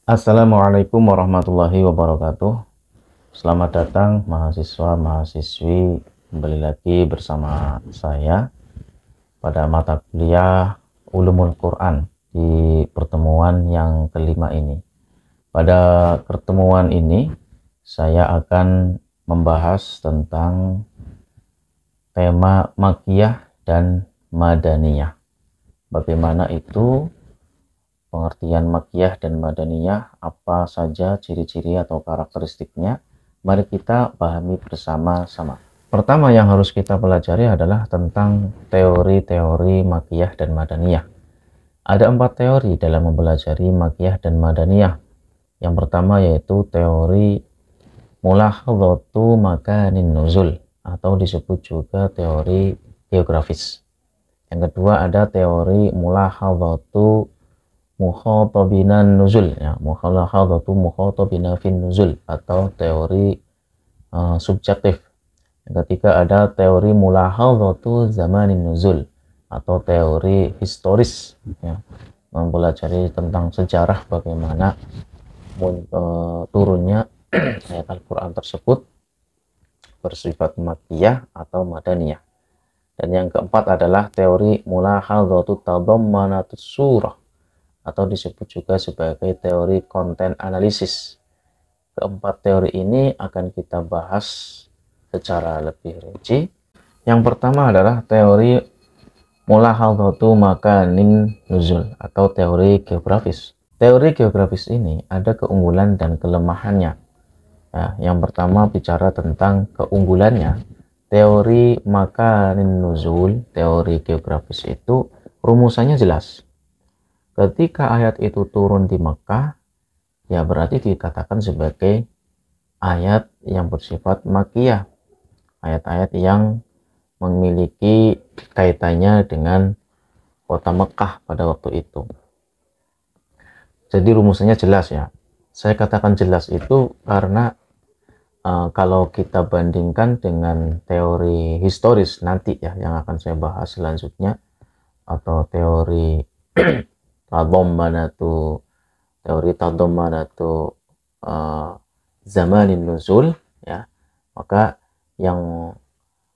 Assalamualaikum warahmatullahi wabarakatuh. Selamat datang mahasiswa-mahasiswi, kembali lagi bersama saya pada mata kuliah Ulumul Quran di pertemuan yang kelima ini. Pada pertemuan ini saya akan membahas tentang tema Makkiyah dan Madaniyah. Bagaimana itu pengertian Makkiyah dan Madaniyah, apa saja ciri-ciri atau karakteristiknya. Mari kita pahami bersama-sama. Pertama yang harus kita pelajari adalah tentang teori-teori Makkiyah dan Madaniyah. Ada 4 teori dalam mempelajari Makkiyah dan Madaniyah. Yang pertama yaitu teori mulahadhatu makanin nuzul, atau disebut juga teori geografis. Yang kedua ada teori mulahadhatu mukhotobinan nuzul, ya, mulahadhatu mukhotabina fin nuzul, atau teori subjektif. Yang ketiga ada teori mulahadhatu zamanin nuzul, atau teori historis, ya, mempelajari tentang sejarah bagaimana turunnya ayat Al-Quran tersebut bersifat Makkiyah atau Madaniyah. Dan yang keempat adalah teori mulahadhatu tadammanatus surah, atau disebut juga sebagai teori konten analisis. Keempat teori ini akan kita bahas secara lebih rinci. Yang pertama adalah teori mulahadhatu makanin nuzul, atau teori geografis. Teori geografis ini ada keunggulan dan kelemahannya. Ya, yang pertama bicara tentang keunggulannya. Teori makanin nuzul, teori geografis itu rumusannya jelas. Ketika ayat itu turun di Mekah, ya berarti dikatakan sebagai ayat yang bersifat Makkiyah. Ayat-ayat yang memiliki kaitannya dengan kota Mekah pada waktu itu. Jadi rumusannya jelas, ya. Saya katakan jelas itu karena kalau kita bandingkan dengan teori historis nanti, ya, yang akan saya bahas selanjutnya, atau teori tadammanatu zamanin nuzul, ya, maka yang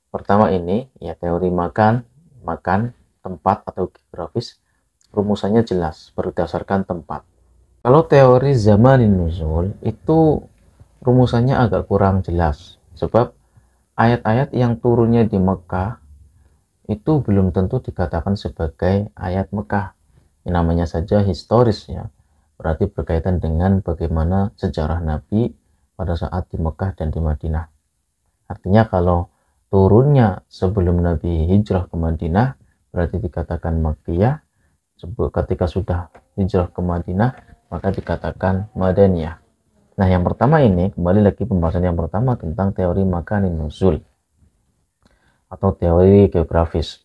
pertama ini, ya, teori makan tempat atau geografis, rumusannya jelas berdasarkan tempat. Kalau teori zamanin nuzul itu rumusannya agak kurang jelas, sebab ayat-ayat yang turunnya di Mekah itu belum tentu dikatakan sebagai ayat Mekah. Yang namanya saja historis, ya, berarti berkaitan dengan bagaimana sejarah Nabi pada saat di Mekah dan di Madinah. Artinya kalau turunnya sebelum Nabi hijrah ke Madinah berarti dikatakan Makkiyah. Ketika sudah hijrah ke Madinah maka dikatakan Madaniyah. Nah, yang pertama ini, kembali lagi pembahasan yang pertama tentang teori makanin nuzul atau teori geografis.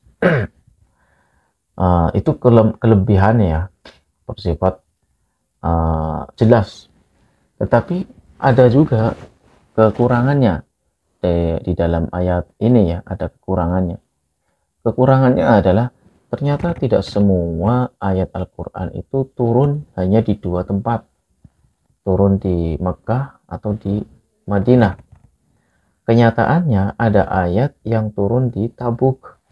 Itu kelebihannya, ya, bersifat jelas, tetapi ada juga kekurangannya. Di dalam ayat ini, ya, ada kekurangannya. Kekurangannya adalah ternyata tidak semua ayat Al-Quran itu turun hanya di 2 tempat, turun di Mekah atau di Madinah. Kenyataannya ada ayat yang turun di Tabuk,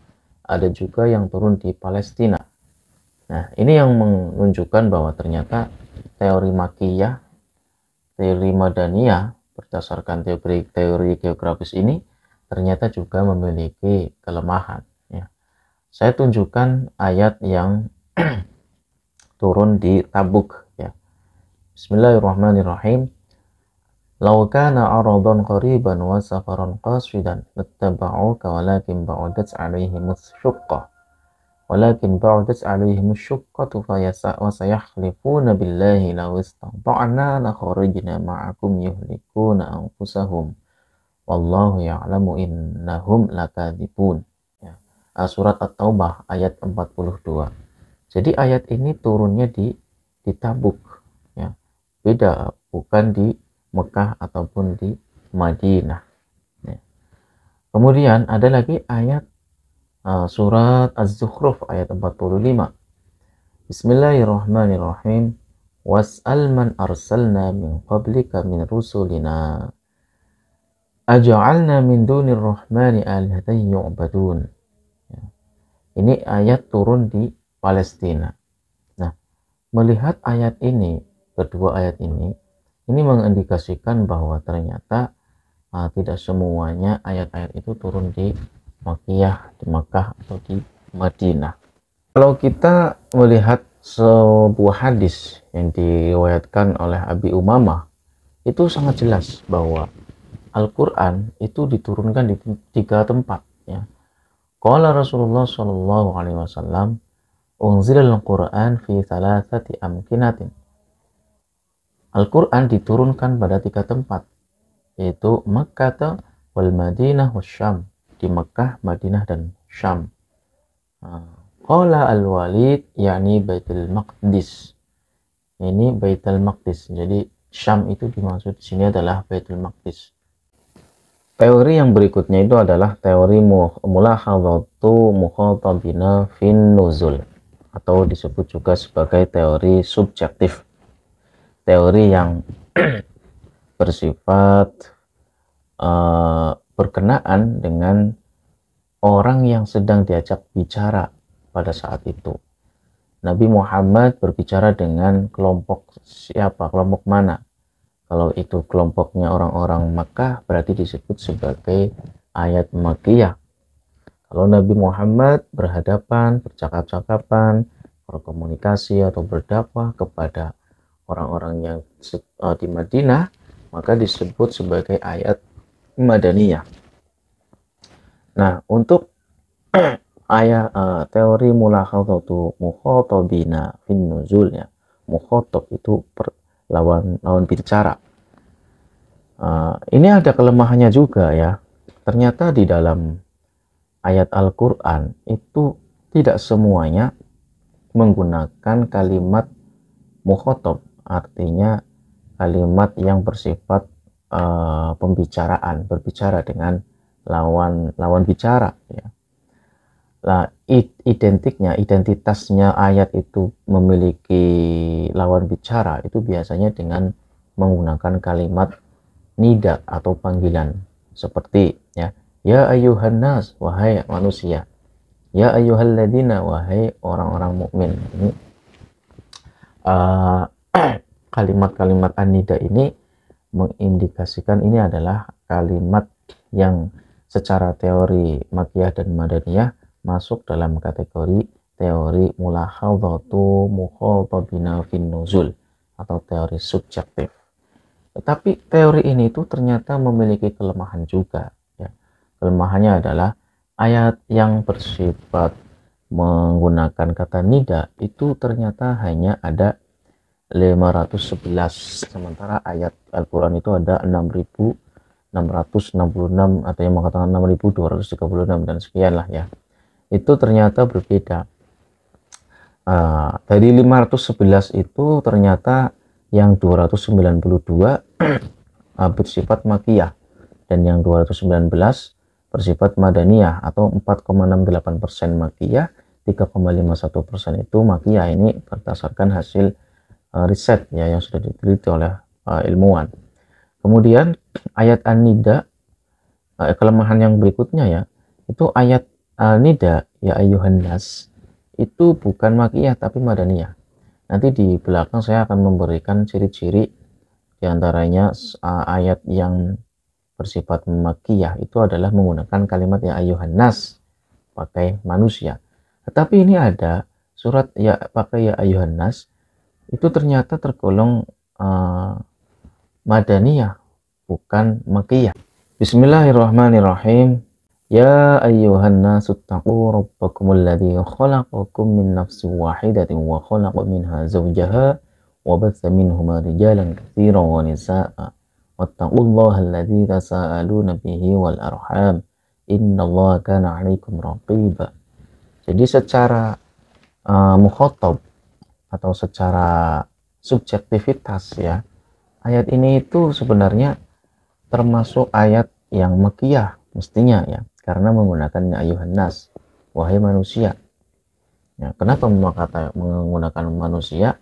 ada juga yang turun di Palestina. Nah, ini yang menunjukkan bahwa ternyata teori Makkiyah, teori Madaniyah berdasarkan teori geografis ini ternyata juga memiliki kelemahan, ya. Saya tunjukkan ayat yang turun di Tabuk, ya. Bismillahirrahmanirrahim. Law kana aradan qariban wa safaran qasidan lattaba'uka walakin ba'udat 'alaihimus syuqqah wa sayakhlifuna billahi law istata'na la kharajna ma'akum yuhlikuna anfusahum wallahu ya'lamu innahum lakadzibun. Ya. Surat At-Taubah ayat 42. Jadi ayat ini turunnya di Tabuk, ya. Beda, bukan di Mekah ataupun di Madinah, ya. Kemudian ada lagi ayat surat Az-Zukhruf ayat 45. Bismillahirrahmanirrahim. was'al man arsalna min qablika min rusulina aja'alna min dunir rahmani alihatan yu'badun. Ini ayat turun di Palestina. Nah, melihat ayat ini, kedua ayat ini mengindikasikan bahwa ternyata tidak semuanya ayat-ayat itu turun di Makkiyah, di Makkah atau di Madinah. Kalau kita melihat sebuah hadis yang diriwayatkan oleh Abi Umamah, itu sangat jelas bahwa Al-Quran itu diturunkan di 3 tempat, ya. Qala Rasulullah Shallallahu Alaihi Wasallam, unzilal Quran fi thalathati amkinatin. Al-Quran diturunkan pada 3 tempat, yaitu Makkah wal Madinah was Syam, di Makkah, Madinah dan Syam. Qala al-Walid, yakni Baitul Maqdis. Ini Baitul Maqdis. Jadi Syam itu dimaksud di sini adalah Baitul Maqdis. Teori yang berikutnya itu adalah teori mulahadhatu mukhatabina fin nuzul, atau disebut juga sebagai teori subjektif. Teori yang bersifat berkenaan dengan orang yang sedang diajak bicara pada saat itu. Nabi Muhammad berbicara dengan kelompok siapa, kelompok mana? Kalau itu kelompoknya orang-orang Makkah, berarti disebut sebagai ayat Makkiyah. Kalau Nabi Muhammad berhadapan, bercakap-cakapan, berkomunikasi atau berdakwah kepada orang-orang yang di Madinah, maka disebut sebagai ayat Madaniyah. Nah, untuk ayat teori mulahadhatu mukhatabina fin nuzul, ya. Mukhatab itu lawan bicara. Ini ada kelemahannya juga, ya. Ternyata di dalam ayat Al-Quran itu tidak semuanya menggunakan kalimat mukhatab, artinya kalimat yang bersifat pembicaraan, berbicara dengan lawan bicara, ya. Nah, identitasnya ayat itu memiliki lawan bicara itu biasanya dengan menggunakan kalimat nida atau panggilan, seperti ya ayyuhan nas, wahai manusia, ya ayyuhalladzina, wahai orang-orang mukmin. Ini kalimat-kalimat an-nida ini mengindikasikan ini adalah kalimat yang secara teori Makkiyah dan Madaniyah masuk dalam kategori teori mulahadhatu mukhatabina fin nuzul atau teori subjektif. Tetapi teori ini itu ternyata memiliki kelemahan juga, ya. Kelemahannya adalah ayat yang bersifat menggunakan kata nida itu ternyata hanya ada 511, sementara ayat Al-Quran itu ada 6.666, atau yang mengatakan 6.236 dan sekian lah, ya. Itu ternyata berbeda. Dari 511 itu ternyata yang 292 bersifat Makkiyah dan yang 219 bersifat Madaniyah, atau 4,68% Makkiyah, 3,51% itu Makkiyah. Ini berdasarkan hasil riset, ya, yang sudah diteliti oleh ilmuwan. Kemudian ayat An-Nida, kelemahan yang berikutnya, ya, itu ayat nida ya ayyuhan nas itu bukan Makkiyah tapi Madaniyah. Nanti di belakang saya akan memberikan ciri-ciri diantaranya ayat yang bersifat Makkiyah itu adalah menggunakan kalimat ya ayyuhan nas, pakai manusia. Tetapi ini ada surat ya pakai ya ayyuhan nas itu ternyata tergolong Madaniyah, bukan Makkiyah. Bismillahirrahmanirrahim. Ya ayyuhan nasu taqu rabbakumul ladzi khalaqakum min nafsin wahidatin wa khalaqa minha zawjaha wa batha minhuma rijalan katsiran wa nisaa'a wattaqullaha alladzi tasaaluna bihi wal arham innallaha kana 'alaikum raqiba. Jadi secara mukhatab atau secara subjektivitas, ya, ayat ini itu sebenarnya termasuk ayat yang Makkiyah mestinya, ya, karena menggunakan ayuhan nas, wahai manusia. Ya, kenapa menggunakan manusia?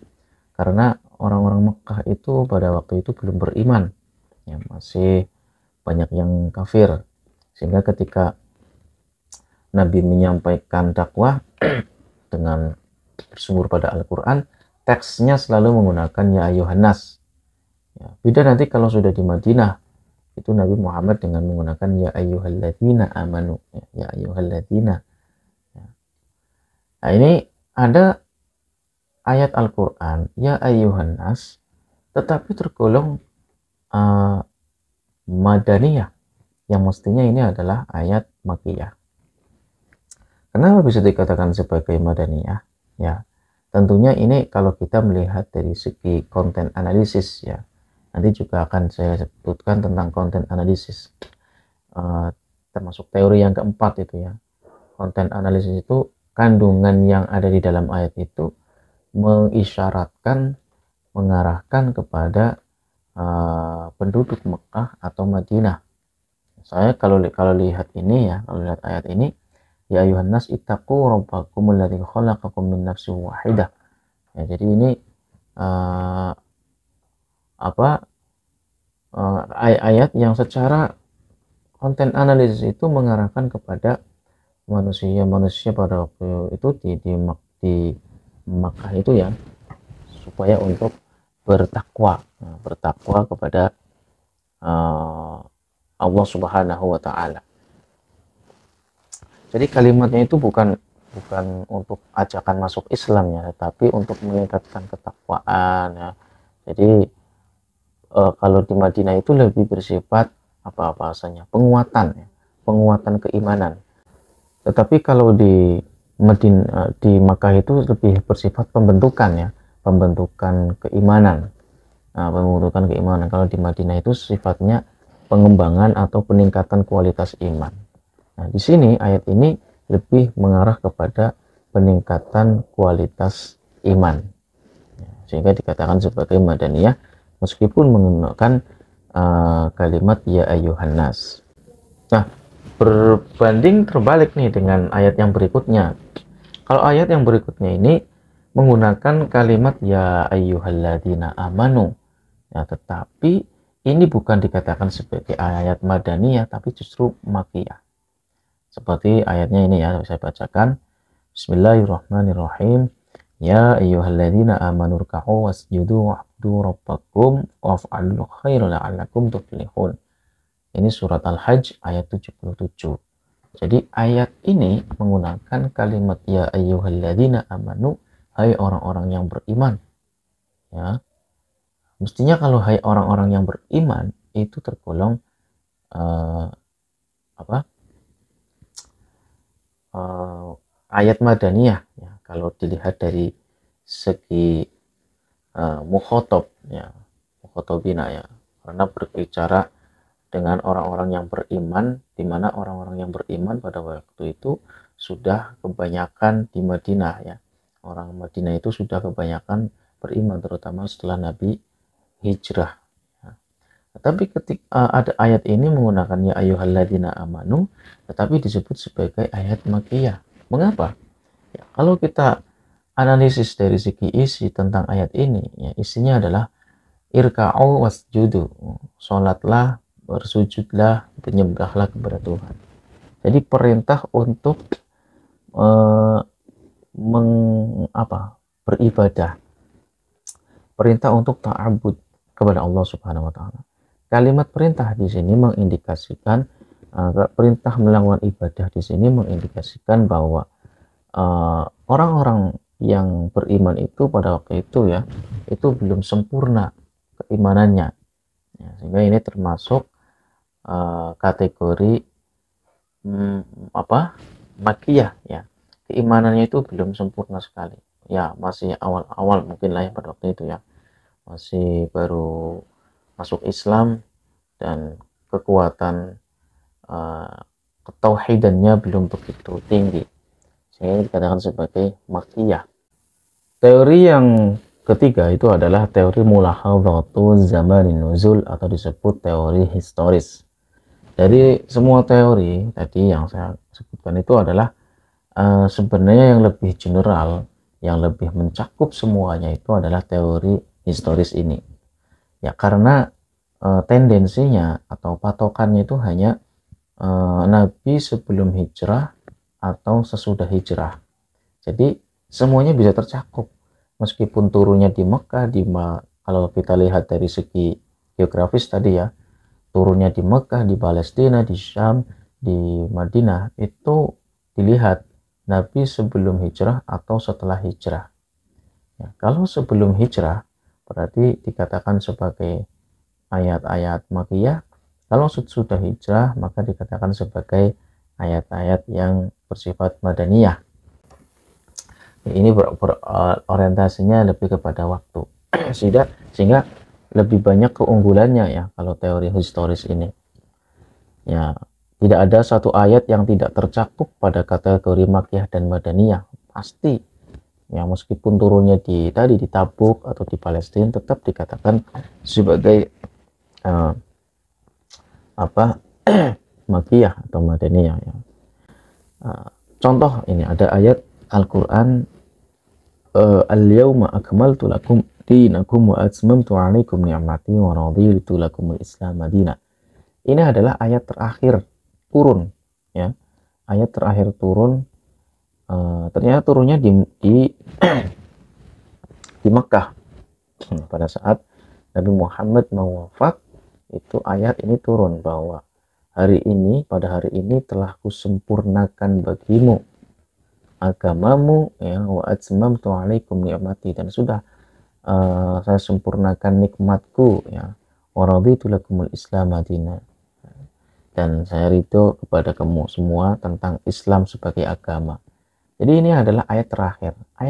Karena orang-orang Mekah itu pada waktu itu belum beriman, ya, masih banyak yang kafir, sehingga ketika Nabi menyampaikan dakwah dengan bersumber pada Al-Quran, teksnya selalu menggunakan ya ayuhan nas. Ya, beda nanti kalau sudah di Madinah, itu Nabi Muhammad dengan menggunakan ya ayyuhalladzina amanu, ya ayyuhalladzina. Ya. Nah, ini ada ayat Al-Quran ya ayyuhan nas, tetapi tergolong madaniyah, yang mestinya ini adalah ayat makiyah. Kenapa bisa dikatakan sebagai madaniyah? Ya, tentunya ini kalau kita melihat dari segi konten analisis, ya. Nanti juga akan saya sebutkan tentang konten analisis, termasuk teori yang keempat itu ya. Konten analisis itu kandungan yang ada di dalam ayat itu mengisyaratkan, mengarahkan kepada penduduk Mekah atau Madinah. Saya kalau lihat ini ya, kalau lihat ayat ini, ya ayuhan nas ittaqu rabbakum alladzi khalaqakum min nafsin wahidah. Ya, jadi ini ayat yang secara konten analisis itu mengarahkan kepada manusia pada waktu itu di Makkah itu ya, supaya untuk bertakwa kepada Allah Subhanahu wa taala. Jadi kalimatnya itu bukan untuk ajakan masuk Islam ya, tetapi untuk meningkatkan ketakwaan ya. Jadi kalau di Madinah itu lebih bersifat bahasanya penguatan ya, penguatan keimanan. Tetapi kalau di Makkah itu lebih bersifat pembentukan ya, pembentukan keimanan. Nah, pembentukan keimanan. Kalau di Madinah itu sifatnya pengembangan atau peningkatan kualitas iman. Nah, di sini ayat ini lebih mengarah kepada peningkatan kualitas iman, sehingga dikatakan sebagai madaniyah meskipun menggunakan kalimat ya ayyuhan nas. Nah, berbanding terbalik nih dengan ayat yang berikutnya. Kalau ayat yang berikutnya ini menggunakan kalimat ya ayyuhalladzina amanu, ya, tetapi ini bukan dikatakan sebagai ayat madaniyah, tapi justru makiyah. Seperti ayatnya ini ya, saya bacakan. Bismillahirrahmanirrahim. Ya ayyuhalladzina amanu ruk'u wasjudu wa'budu rabbakum waf'alul khaira la'allakum tuflihun. Ini surat Al-Hajj ayat 77. Jadi ayat ini menggunakan kalimat ya ayyuhalladzina amanu, hai orang-orang yang beriman. Ya. Mestinya kalau hai orang-orang yang beriman itu tergolong ayat madaniyah ya, kalau dilihat dari segi mukhotob ya, mukhotobina ya, karena berbicara dengan orang-orang yang beriman, di mana orang-orang yang beriman pada waktu itu sudah kebanyakan di Madinah ya. Orang Madinah itu sudah kebanyakan beriman, terutama setelah Nabi hijrah. Tapi ketika ada ayat ini menggunakan ya ayyuhalladzina amanu, tetapi disebut sebagai ayat makiyah. Mengapa? Ya, kalau kita analisis dari segi isi tentang ayat ini, ya, isinya adalah irka'u wasjudu, sholatlah, bersujudlah, menyembahlah kepada Tuhan. Jadi perintah untuk beribadah, perintah untuk ta'abud kepada Allah Subhanahu wa taala. Kalimat perintah di sini mengindikasikan perintah melakukan ibadah di sini mengindikasikan bahwa orang-orang yang beriman itu pada waktu itu ya, itu belum sempurna keimanannya. Ya, sehingga ini termasuk kategori makiyah ya. Keimanannya itu belum sempurna sekali. Ya, masih awal-awal mungkin lah ya pada waktu itu ya. Masih baru masuk Islam dan kekuatan ketauhidannya belum begitu tinggi, sehingga dikatakan sebagai makiyah. Teori yang ketiga itu adalah teori mulahadzatu zamanin nuzul atau disebut teori historis. Jadi semua teori tadi yang saya sebutkan itu adalah sebenarnya yang lebih general, yang lebih mencakup semuanya itu adalah teori historis ini. Ya karena tendensinya atau patokannya itu hanya Nabi sebelum hijrah atau sesudah hijrah. Jadi semuanya bisa tercakup. Meskipun turunnya di Mekah, kalau kita lihat dari segi geografis tadi ya, turunnya di Mekah, di Palestina, di Syam, di Madinah, itu dilihat Nabi sebelum hijrah atau setelah hijrah. Ya, kalau sebelum hijrah berarti dikatakan sebagai ayat-ayat Makkiyah. Kalau sudah hijrah maka dikatakan sebagai ayat-ayat yang bersifat Madaniyah. Ini orientasinya lebih kepada waktu. sehingga lebih banyak keunggulannya ya kalau teori historis ini. Ya, tidak ada satu ayat yang tidak tercakup pada kategori Makkiyah dan Madaniyah. Pasti. Ya, meskipun turunnya di Tabuk atau di Palestina tetap dikatakan sebagai Makkiyah atau Madaniyah ya. Contoh ini ada ayat Al-Qur'an, al-yawma akmaltu lakum dinakum wa atmamtu 'alaikum ni'mati wa raditu lakumul Islam madinah. Ini adalah ayat terakhir turun ya. Ayat terakhir turun ternyata turunnya di Mekah. Pada saat Nabi Muhammad mau wafat, itu ayat ini turun bahwa pada hari ini telah kusempurnakan bagimu agamamu ya, wa atmamtu 'alaikum ni'mati, dan sudah saya sempurnakan nikmatku ya, wa raditu lakumul Islam madinah, dan saya ridho kepada kamu semua tentang Islam sebagai agama. Jadi ini adalah ayat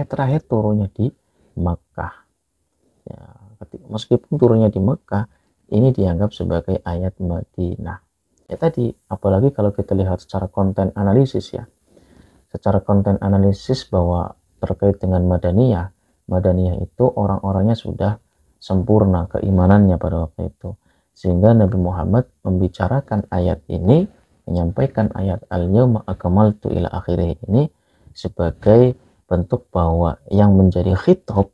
terakhir turunnya di Mekah ya. Meskipun turunnya di Mekah, ini dianggap sebagai ayat Madinah ya. Tadi apalagi kalau kita lihat secara konten analisis ya, bahwa terkait dengan Madaniyah itu orang-orangnya sudah sempurna keimanannya pada waktu itu, sehingga Nabi Muhammad membicarakan ayat ini, menyampaikan ayat al-yawma akmaltu ila akhirih ini sebagai bentuk bahwa yang menjadi khitab,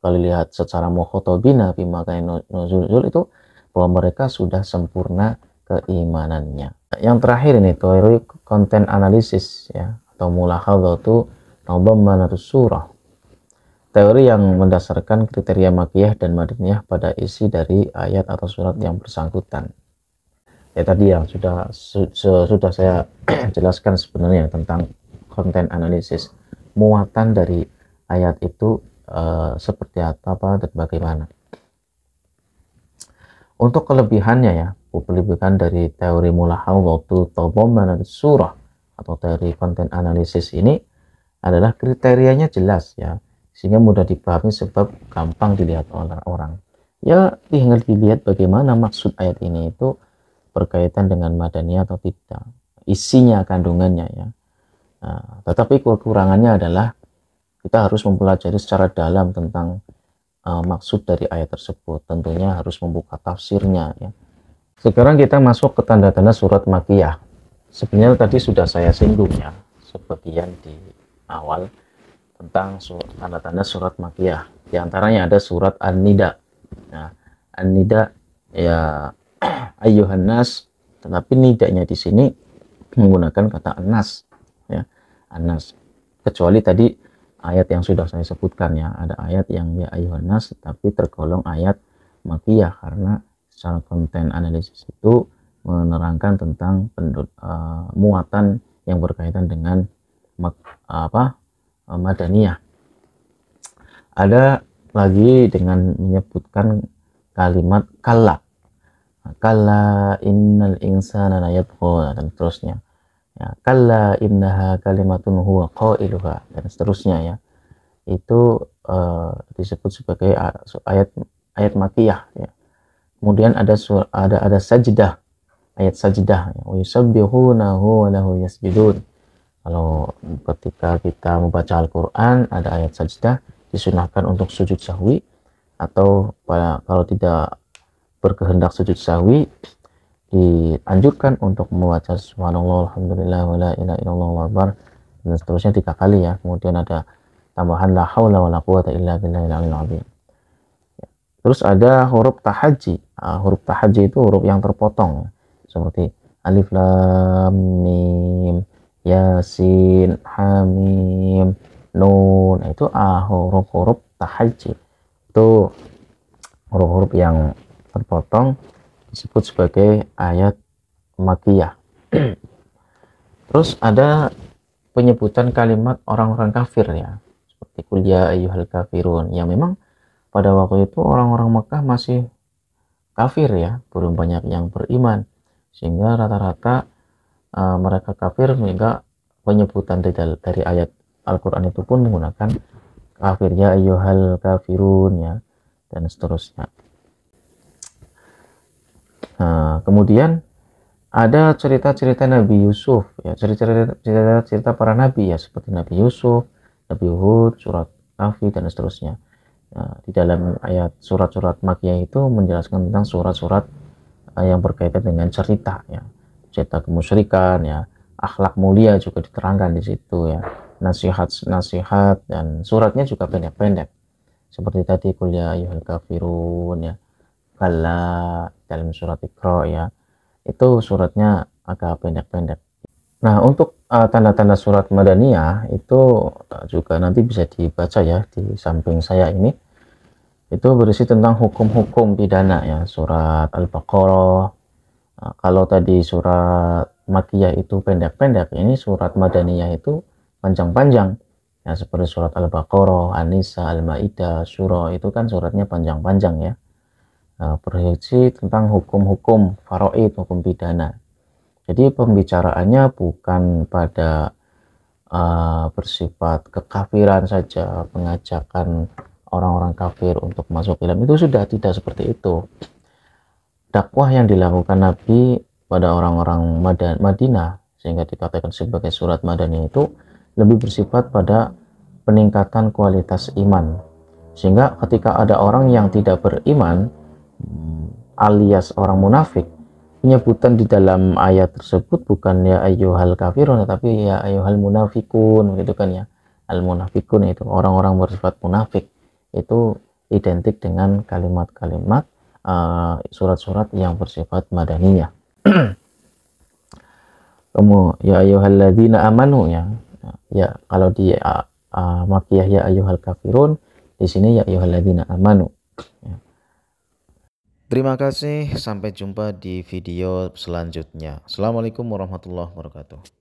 kalau lihat secara mukhotobina bimakain nuzul itu, bahwa mereka sudah sempurna keimanannya. Yang terakhir ini teori konten analisis ya, atau mulahadzatu tadammanatus surah, teori yang mendasarkan kriteria Makkiyah dan Madaniyah pada isi dari ayat atau surat yang bersangkutan. Ya tadi yang sudah saya jelaskan sebenarnya tentang konten analisis, muatan dari ayat itu seperti apa dan bagaimana. Untuk kelebihannya ya, kelebihan dari teori mulahadzatu tadammanatus surah atau teori konten analisis ini adalah kriterianya jelas ya, sehingga mudah dipahami sebab gampang dilihat oleh orang. Ya tinggal dilihat bagaimana maksud ayat ini itu berkaitan dengan Madaniyah atau tidak, isinya, kandungannya ya. Nah, tetapi kekurangannya adalah kita harus mempelajari secara dalam tentang maksud dari ayat tersebut. Tentunya harus membuka tafsirnya ya. Sekarang kita masuk ke tanda-tanda surat Makkiyah. Sebenarnya tadi sudah saya singgung ya, sebagian di awal tentang tanda-tanda surat Makkiyah. Di antaranya ada surat An-Nida. Nah, An-Nida ya ayyuhan nas, tetapi nidanya di sini menggunakan kata anas ya, anas. Kecuali tadi ayat yang sudah saya sebutkan ya, ada ayat yang ya ayyuhan nas tapi tergolong ayat Makkiyah karena secara konten analisis itu menerangkan tentang muatan yang berkaitan dengan Madaniyah. Ada lagi dengan menyebutkan kalimat kalla innal insana la yatgha, dan seterusnya ya, kalla innaha kalimatun huwa qailuha, dan seterusnya ya. Itu disebut sebagai ayat Makkiyah ya. Kemudian ada sajdah, ayat sajdah ya, wa yusabbihunahu wa lahu yasjudun. Kalau ketika kita membaca Al-Quran ada ayat sajdah, disunahkan untuk sujud sahwi, atau kalau tidak berkehendak sujud sahwi dianjurkan untuk membaca subhanallah alhamdulillah wa la ilaha illallah wallahu akbar, dan seterusnya 3 kali ya. Kemudian ada tambahan la haula wala quwata illa billahil aliyil azim. Terus ada huruf tahaji. Huruf tahaji itu huruf yang terpotong, seperti alif lam mim, yasin, hamim, nun. Nah, itu huruf-huruf tahaji. Itu huruf-huruf yang terpotong disebut sebagai ayat makiyah. Terus ada penyebutan kalimat orang-orang kafir ya, seperti qul ya ayyuhal kafirun, yang memang pada waktu itu orang-orang Mekah masih kafir ya, belum banyak yang beriman, sehingga rata-rata mereka kafir, sehingga penyebutan dari ayat Al-Quran itu pun menggunakan kafir, ya ayyuhal kafirun ya, dan seterusnya. Kemudian ada cerita-cerita Nabi Yusuf ya, cerita para nabi ya, seperti Nabi Yusuf, Nabi Hud, surat Kahfi, dan seterusnya. Nah, di dalam ayat surat-surat Makkiyah itu menjelaskan tentang surat-surat yang berkaitan dengan cerita ya, cerita kemusyrikan ya, akhlak mulia juga diterangkan di situ ya, nasihat-nasihat, dan suratnya juga pendek-pendek seperti tadi qul ya ayyuhal kafirun ya, kala dalam surat Iqra ya, itu suratnya agak pendek-pendek. Nah, untuk tanda-tanda surat Madaniyah itu juga nanti bisa dibaca ya di samping saya ini. Itu berisi tentang hukum-hukum pidana ya, surat Al-Baqarah. Kalau tadi surat Makkiyah itu pendek-pendek, ini surat Madaniyah itu panjang-panjang. Ya, seperti surat Al-Baqarah, An-Nisa, Al-Maidah, Syura, itu kan suratnya panjang-panjang ya. Berisi tentang hukum-hukum faraid, hukum pidana. Jadi pembicaraannya bukan pada bersifat kekafiran saja, pengajakan orang-orang kafir untuk masuk Islam, itu sudah tidak seperti itu. Dakwah yang dilakukan Nabi pada orang-orang Madinah, sehingga dikatakan sebagai surat Madaniyah, itu lebih bersifat pada peningkatan kualitas iman. Sehingga ketika ada orang yang tidak beriman, alias orang munafik, penyebutan di dalam ayat tersebut bukan ya ayyuhal kafirun, tetapi ya ayyuhal munafikun, gitu kan ya. Al munafikun itu orang-orang bersifat munafik, itu identik dengan kalimat-kalimat surat-surat yang bersifat madaniyah. Kamu ya ayyuhalladzina amanu ya, ya kalau di Makkiyah ya ayyuhal kafirun, di sini ya ayyuhalladzina amanu ya. Terima kasih, sampai jumpa di video selanjutnya. Assalamualaikum warahmatullahi wabarakatuh.